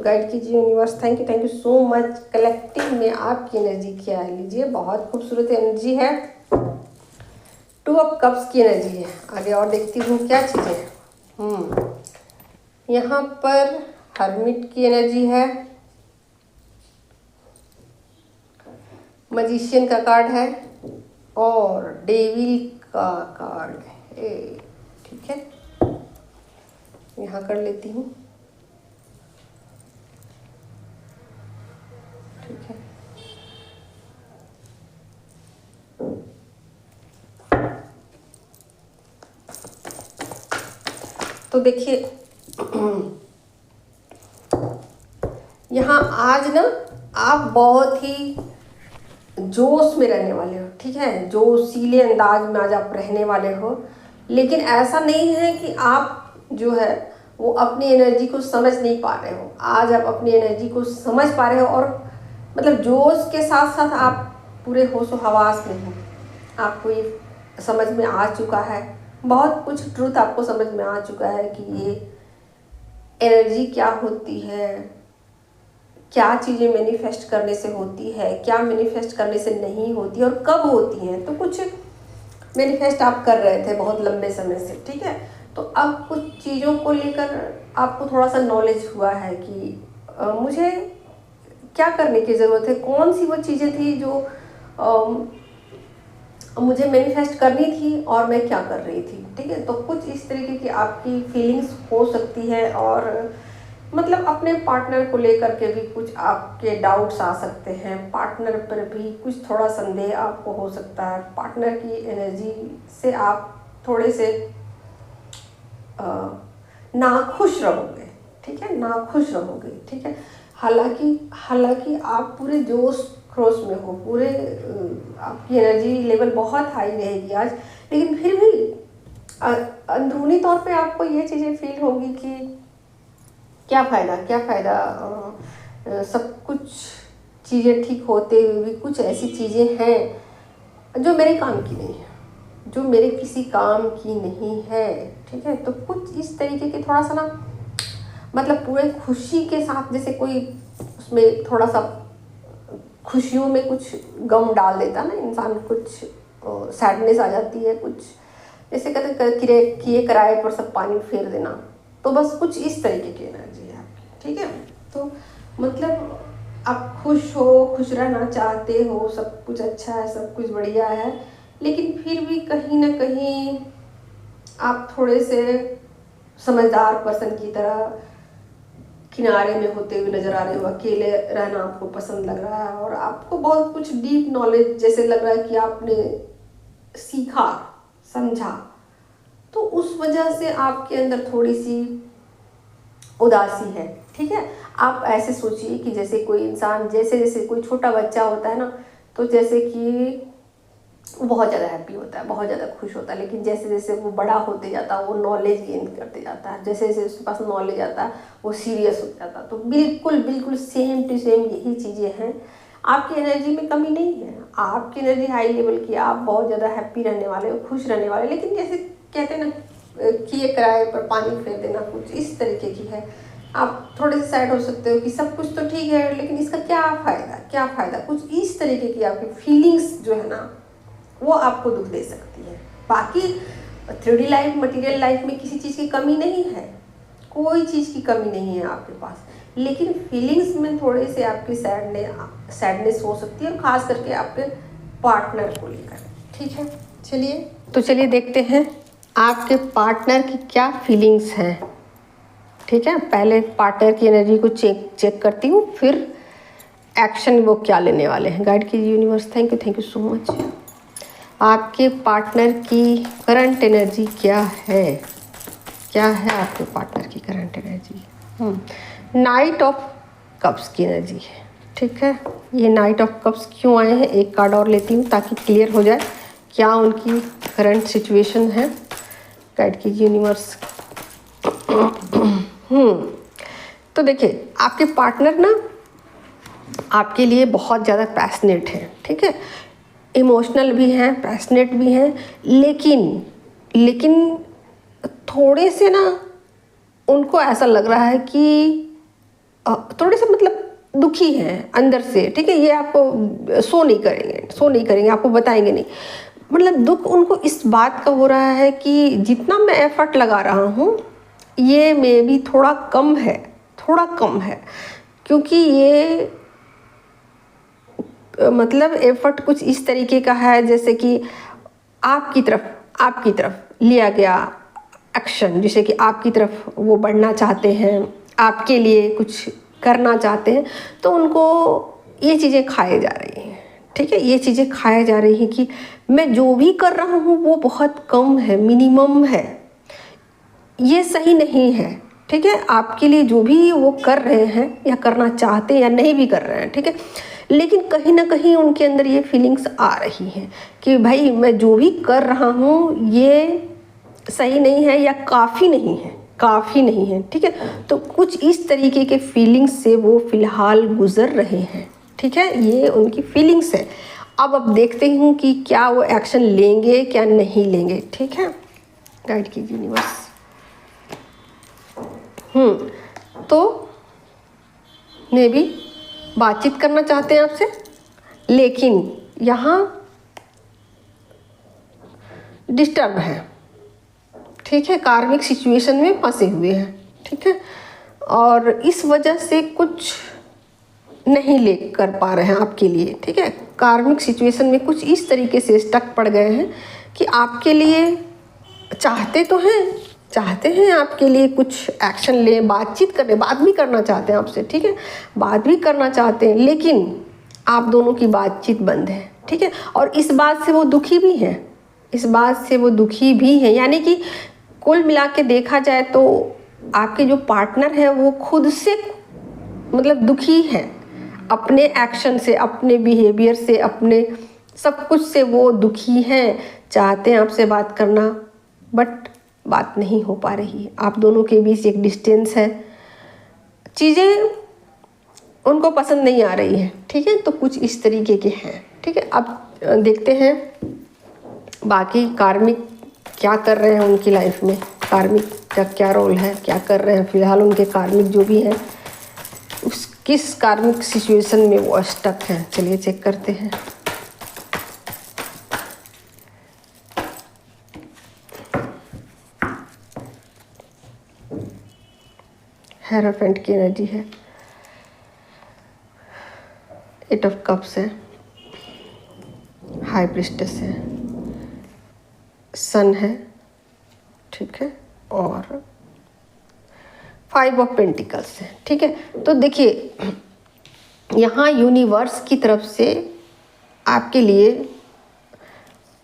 Guide कीजिए universe. Thank you so much. Collective में आपकी एनर्जी क्या है, लीजिए। बहुत खूबसूरत एनर्जी है, 2 ऑफ कप्स की एनर्जी है। आगे और देखती हूँ क्या चीज़ें। यहाँ पर हर्मिट की एनर्जी है, मजिशियन का कार्ड है और डेविल का कार्ड है। ठीक है, यहाँ कर लेती हूँ। ठीक है, तो देखिए यहाँ आज ना आप बहुत ही जोश में रहने वाले हो। ठीक है, जोशीले अंदाज में आज आप रहने वाले हो, लेकिन ऐसा नहीं है कि आप जो है वो अपनी एनर्जी को समझ नहीं पा रहे हो। आज आप अपनी एनर्जी को समझ पा रहे हो और मतलब जोश के साथ साथ आप पूरे होशो हवास में हो। आपको ये समझ में आ चुका है, बहुत कुछ ट्रूथ आपको समझ में आ चुका है कि ये एनर्जी क्या होती है, क्या चीज़ें मैनिफेस्ट करने से होती है, क्या मैनिफेस्ट करने से नहीं होती और कब होती हैं। तो कुछ मैनिफेस्ट आप कर रहे थे बहुत लंबे समय से। ठीक है, तो अब कुछ चीज़ों को लेकर आपको थोड़ा सा नॉलेज हुआ है कि मुझे क्या करने की ज़रूरत है, कौन सी वो चीज़ें थी जो मुझे मैनिफेस्ट करनी थी और मैं क्या कर रही थी। ठीक है, तो कुछ इस तरीके की आपकी फीलिंग्स हो सकती है और मतलब अपने पार्टनर को लेकर के भी कुछ आपके डाउट्स आ सकते हैं। पार्टनर पर भी कुछ थोड़ा संदेह आपको हो सकता है। पार्टनर की एनर्जी से आप थोड़े से नाखुश रहोगे। ठीक है, नाखुश रहोगे। ठीक है, हालांकि आप पूरे जोश खरोश में हो, पूरे आपकी एनर्जी लेवल बहुत हाई रहेगी आज, लेकिन फिर भी अंदरूनी तौर पे आपको ये चीज़ें फील होगी कि क्या फ़ायदा सब कुछ चीज़ें ठीक होते हुए भी कुछ ऐसी चीज़ें हैं जो मेरे काम की नहीं है, जो मेरे किसी काम की नहीं है। ठीक है, तो कुछ इस तरीके के थोड़ा सा ना मतलब पूरे खुशी के साथ, जैसे कोई उसमें थोड़ा सा खुशियों में कुछ गम डाल देता ना इंसान, कुछ सैडनेस आ जाती है, कुछ जैसे कहते किए कराए पर सब पानी फेर देना। तो बस कुछ इस तरीके की एनर्जी है आपकी। ठीक है, तो मतलब आप खुश हो, खुश रहना चाहते हो, सब कुछ अच्छा है, सब कुछ बढ़िया है, लेकिन फिर भी कहीं ना कहीं आप थोड़े से समझदार पर्सन की तरह किनारे में होते हुए नजर आ रहे हो। अकेले रहना आपको पसंद लग रहा है और आपको बहुत कुछ डीप नॉलेज जैसे लग रहा है कि आपने सीखा, समझा, तो उस वजह से आपके अंदर थोड़ी सी उदासी है। ठीक है, आप ऐसे सोचिए कि जैसे कोई इंसान, जैसे कोई छोटा बच्चा होता है ना, तो जैसे कि वो बहुत ज़्यादा हैप्पी होता है, बहुत ज़्यादा खुश होता है, लेकिन जैसे जैसे वो बड़ा होते जाता है वो नॉलेज गेन करते जाता है, जैसे जैसे उसके पास नॉलेज आता है वो सीरियस हो जाता है। तो बिल्कुल सेम टू सेम यही चीज़ें हैं। आपकी एनर्जी में कमी नहीं है, आपकी एनर्जी हाई लेवल की, आप बहुत ज़्यादा हैप्पी रहने वाले हो, खुश रहने वाले, लेकिन जैसे कहते हैं ना किए कराए पर पानी फेर देना, कुछ इस तरीके की है। आप थोड़े से सैड हो सकते हो कि सब कुछ तो ठीक है, लेकिन इसका क्या फ़ायदा, कुछ इस तरीके की आपकी फीलिंग्स जो है ना वो आपको दुख दे सकती है। बाकी 3D लाइफ, मटेरियल लाइफ में किसी चीज़ की कमी नहीं है, कोई चीज़ की कमी नहीं है आपके पास, लेकिन फीलिंग्स में थोड़े से आपकी सैडनेस हो सकती है, और ख़ास करके आपके पार्टनर को लेकर। ठीक है, चलिए देखते हैं आपके पार्टनर की क्या फीलिंग्स हैं। ठीक है, पहले पार्टनर की एनर्जी को चेक करती हूँ, फिर एक्शन वो क्या लेने वाले हैं। गाइड कीजिए universe. Thank you so much. आपके पार्टनर की करंट एनर्जी क्या है आपके पार्टनर की current energy. Night of cups की एनर्जी है। ठीक है, ये नाइट ऑफ कप्स क्यों आए हैं, एक कार्ड और लेती हूँ ताकि क्लियर हो जाए क्या उनकी करंट सिचुएशन है। गाइड कीजिए यूनिवर्स। तो देखिए आपके पार्टनर ना आपके लिए बहुत ज़्यादा पैशनेट है। ठीक है, इमोशनल भी हैं, पैशनेट भी हैं, लेकिन थोड़े से ना उनको ऐसा लग रहा है कि थोड़े से मतलब दुखी हैं अंदर से, ठीक है। ये आपको शो नहीं करेंगे, आपको बताएंगे नहीं। मतलब दुख उनको इस बात का हो रहा है कि जितना मैं एफर्ट लगा रहा हूँ ये मे बी थोड़ा कम है, क्योंकि ये मतलब एफर्ट कुछ इस तरीके का है जैसे कि आपकी तरफ लिया गया एक्शन, जैसे कि आपकी तरफ वो बढ़ना चाहते हैं, आपके लिए कुछ करना चाहते हैं, तो उनको ये चीज़ें खाए जा रही हैं, ठीक है। ये चीज़ें खाए जा रही हैं कि मैं जो भी कर रहा हूँ वो बहुत कम है, मिनिमम है, ये सही नहीं है, ठीक है। आपके लिए जो भी वो कर रहे हैं या करना चाहते हैं या नहीं भी कर रहे हैं, ठीक है, लेकिन कहीं ना कहीं उनके अंदर ये फीलिंग्स आ रही हैं कि भाई मैं जो भी कर रहा हूँ ये सही नहीं है या काफ़ी नहीं है, ठीक है। तो कुछ इस तरीके के फीलिंग्स से वो फिलहाल गुजर रहे हैं, ठीक है। ये उनकी फीलिंग्स है। अब देखते हूँ कि क्या वो एक्शन लेंगे क्या नहीं लेंगे, ठीक है। गाइड कीजिए यूनिवर्स। तो मे भी बातचीत करना चाहते हैं आपसे, लेकिन यहाँ डिस्टर्ब है, ठीक है। कार्मिक सिचुएशन में फंसे हुए हैं, ठीक है, और इस वजह से कुछ नहीं ले कर पा रहे हैं आपके लिए, ठीक है। कार्मिक सिचुएशन में कुछ इस तरीके से स्टक पड़ गए हैं कि आपके लिए चाहते हैं आपके लिए कुछ एक्शन लें, बातचीत करें, बात भी करना चाहते हैं आपसे, ठीक है, बात भी करना चाहते हैं, लेकिन आप दोनों की बातचीत बंद है, ठीक है। और इस बात से वो दुखी भी हैं, यानी कि कुल मिला के देखा जाए तो आपके जो पार्टनर है वो खुद से मतलब दुखी है, अपने एक्शन से, अपने बिहेवियर से, अपने सब कुछ से वो दुखी हैं। चाहते हैं आपसे बात करना, बट बात नहीं हो पा रही है। आप दोनों के बीच एक डिस्टेंस है, चीज़ें उनको पसंद नहीं आ रही है, ठीक है। तो कुछ इस तरीके के हैं, ठीक है। अब देखते हैं बाकी कार्मिक क्या कर रहे हैं उनकी लाइफ में, कार्मिक का क्या रोल है, क्या कर रहे हैं फिलहाल उनके कार्मिक जो भी हैं, उस किस कार्मिक सिचुएशन में वो स्टक हैं। चलिए चेक करते हैं। हेरोफेंट की एनर्जी है, 8 ऑफ कप्स है, हाई प्रिस्टेस है, सन है, ठीक है, और 5 ऑफ पेंटिकल्स है, ठीक है। तो देखिए यहाँ यूनिवर्स की तरफ से आपके लिए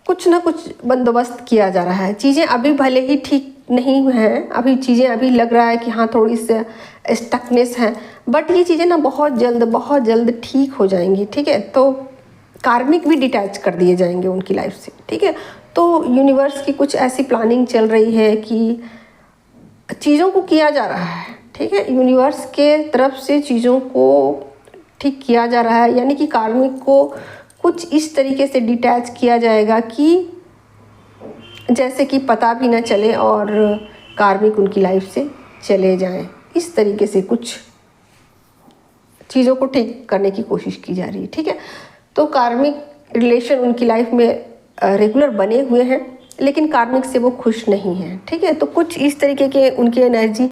कुछ ना कुछ बंदोबस्त किया जा रहा है। चीज़ें अभी भले ही ठीक नहीं हैं, अभी चीज़ें अभी लग रहा है कि हाँ थोड़ी सी स्टकनेस है, बट ये चीज़ें ना बहुत जल्द ठीक हो जाएंगी, ठीक है। तो कार्मिक भी डिटैच कर दिए जाएंगे उनकी लाइफ से, ठीक है। तो यूनिवर्स की कुछ ऐसी प्लानिंग चल रही है कि चीज़ों को किया जा रहा है, ठीक है। यूनिवर्स के तरफ से चीज़ों को ठीक किया जा रहा है, यानी कि कार्मिक को कुछ इस तरीके से डिटैच किया जाएगा कि जैसे कि पता भी ना चले और कार्मिक उनकी लाइफ से चले जाएं। इस तरीके से कुछ चीज़ों को ठीक करने की कोशिश की जा रही है, ठीक है। तो कार्मिक रिलेशन उनकी लाइफ में रेगुलर बने हुए हैं, लेकिन कार्मिक से वो खुश नहीं हैं, ठीक है। तो कुछ इस तरीके के उनकी एनर्जी